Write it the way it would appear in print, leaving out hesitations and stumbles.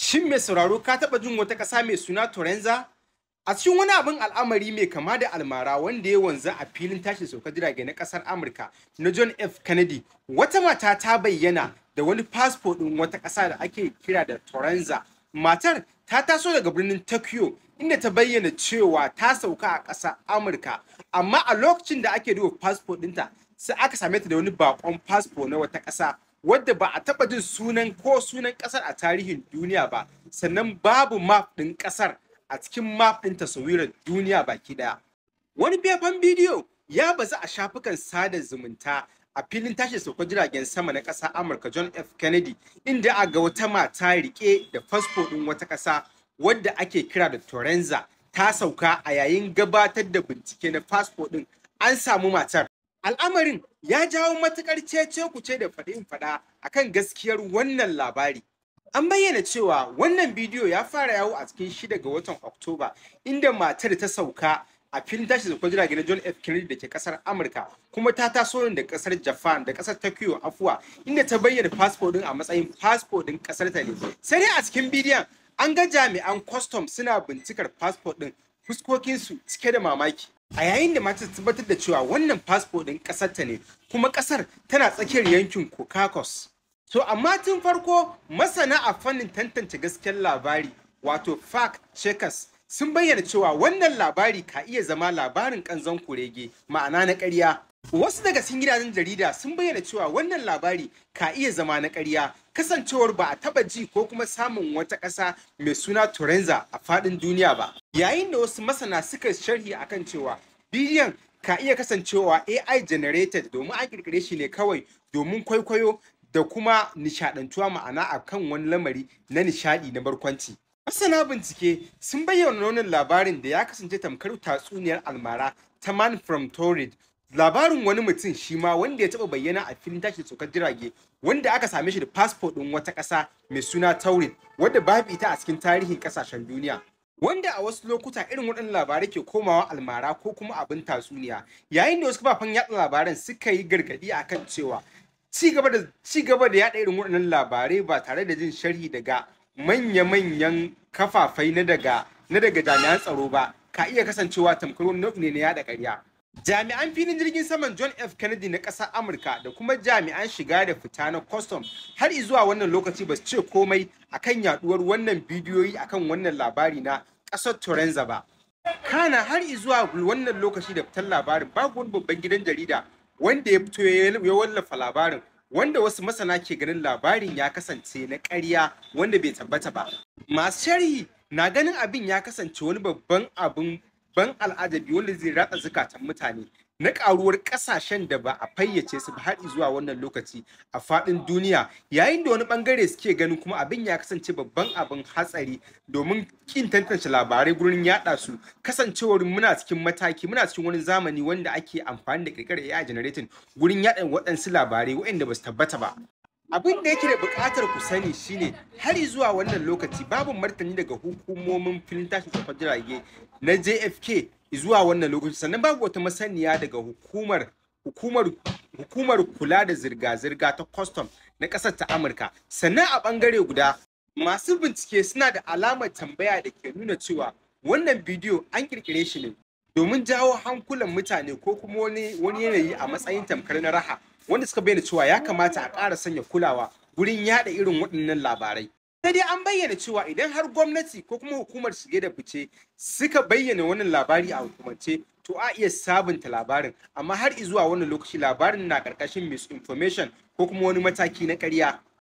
Shin mai sauraro ka taɓa jin wata ƙasa mai suna Torenza? A cikin wani abin al'amari mai kama da almara wanda ya wanzu a filin tashin saukar jirage na ƙasar Amurka na John F. Kennedy, wata mata ta bayyana da wani fasfo ɗin wata ƙasa da ake kira da Torenza. Matar ta taso daga birnin Tokyo inda ta bayyana cewa ta sauka a ƙasar Amurka, amma a lokacin da ake duba fasfo ɗinta sai aka same ta da wani baƙon fasfo na wata ƙasa wadda ba a taɓa jin sunan ƙasar a tarihin duniya ba, sannan babu map ɗin ƙasar a cikin map ɗin tasawirar duniya baki ɗaya. Wani faifan bidiyo ya bazu a shafukan sada zumunta a filin tashin saukar jiragen sama na ƙasar Amurka John F. Kennedy, inda a ga wata mata riƙe da fasfo ɗin wata ƙasa wadda ake kira da Torenza ta sauka. A yayin gabatar da bincike na fasfo ɗin an samu matar. Al'amarin ya jawo matuƙar cece-kuce da faɗa akan gaskiyar wannan labari. An bayyana cewa wannan bidiyo ya fara yawo a cikin 6 ga watan Oktoba, inda matar ta sauka a filin tashin saukar jirage na John F. Kennedy da ke ƙasar Amurka, kuma ta taso da ƙasar Japan da ƙasar Tokyo afuwa, inda ta bayyana fasfo ɗin a matsayin fasfo ɗin ƙasar ta ne. Sai dai a cikin bidiyon an ga jami'an kwastam suna bincikar fasfo ɗin, fuskokinsu cike da mamaki. A yayin da matar ta tabbatar da cewa wannan fasfo ɗin ƙasar ta ne, kuma ƙasar tana tsakiyar yankin Caucasus. To amma tun farko masana a fannin tantance gaskiyar labari wato fact checkers sun bayyana cewa wannan labari ka iya zama labarin ƙanzon kurege, ma'ana na ƙarya. Wasu daga cikin gidajen jarida sun bayyana cewa wannan labari ka iya zama na ƙarya, kasancewar ba a taɓa ji ko kuma samun wata ƙasa mai suna Torenza a faɗin duniya ba. Yayin da wasu masana suka sharhi akan cewa bidiyon ka iya kasancewa AI generated, domin an ƙirƙire shi ne kawai domin kwaikwayo da kuma nishadantuwa, ma'ana a kan wani lamari na nishadi na barkwanci. Masana bincike sun bayyana wannan labarin da ya kasance tamkar tatsuniyar almara ta Man from Torrid, labarin wani mutum shi ma wanda ya taɓa bayyana a filin tashin saukar jirage, wanda aka same shi da fasfo ɗin wata ƙasa mai suna Taurid, wadda babu ita a cikin tarihin ƙasashen duniya. Wanda a wasu lokuta irin waɗannan labarai ke komawa almara ko kuma abin tatsuniya, yayin da wasu kafafen yaɗa labaran suka yi gargaɗi akan cewa ci gaba da yaɗa irin waɗannan labarai ba tare da jin sharhi daga manya-manyan kafafai na daga jami'an tsaro ba ka iya kasancewa tamkar wani nau'i ne na yaɗa ƙarya. Jami'an filin jirgin saman John F. Kennedy na ƙasar Amurka da kuma jami'an shiga da fita na custom har zuwa wannan lokaci ba su ce komai akan yaɗuwar wannan bidiyoyi akan wannan labari na ƙasar Torenza ba. Kana har zuwa wannan lokaci da fitar labarin babu wani babban gidan jarida wanda ya fito ya wallafa labarin, wanda wasu masana ke ganin labarin ya kasance na ƙarya wanda bai tabbata ba. Masu sharhi na ganin abin ya kasance wani babban abin ban al'ajabi wanda zai ratsa zukatan mutane na ƙaruwar ƙasashen da ba a fayyace su ba har zuwa wannan lokaci a faɗin duniya, yayin da wani ɓangare suke ganin kuma abin ya kasance babban abin hatsari domin kin tantance labarai gurin yaɗa su, kasancewar muna cikin wani zamani wanda ake amfani da ƙirƙirar AI generating gurin yaɗa waɗansu labarai waɗanda ba su tabbata ba. Abin da yake da buƙatar ku sani shine har zuwa wannan lokaci babu martani daga hukumomin filin tashin saukar jirage na JFK zuwa wannan lokaci, sannan babu wata masaniya daga hukumar kula da zirga-zirga ta custom na ƙasar ta Amurka. Sannan a ɓangare guda masu bincike suna da alamar tambaya da ke nuna cewa wannan bidiyo an ƙirƙire shi ne domin jawo hankulan mutane ko kuma wani yanayi a matsayin tamkar na raha, wanda suka bayyana cewa ya kamata a ƙara sanya kulawa gurin yaɗa irin waɗannan labarai. Sai dai an bayyana cewa idan har gwamnati ko kuma hukumar shige da fice suka bayyana wannan labari a hukumance, to a iya sabunta labarin, amma har zuwa wannan lokaci labarin na ƙarƙashin misinformation ko kuma wani mataki na ƙarya.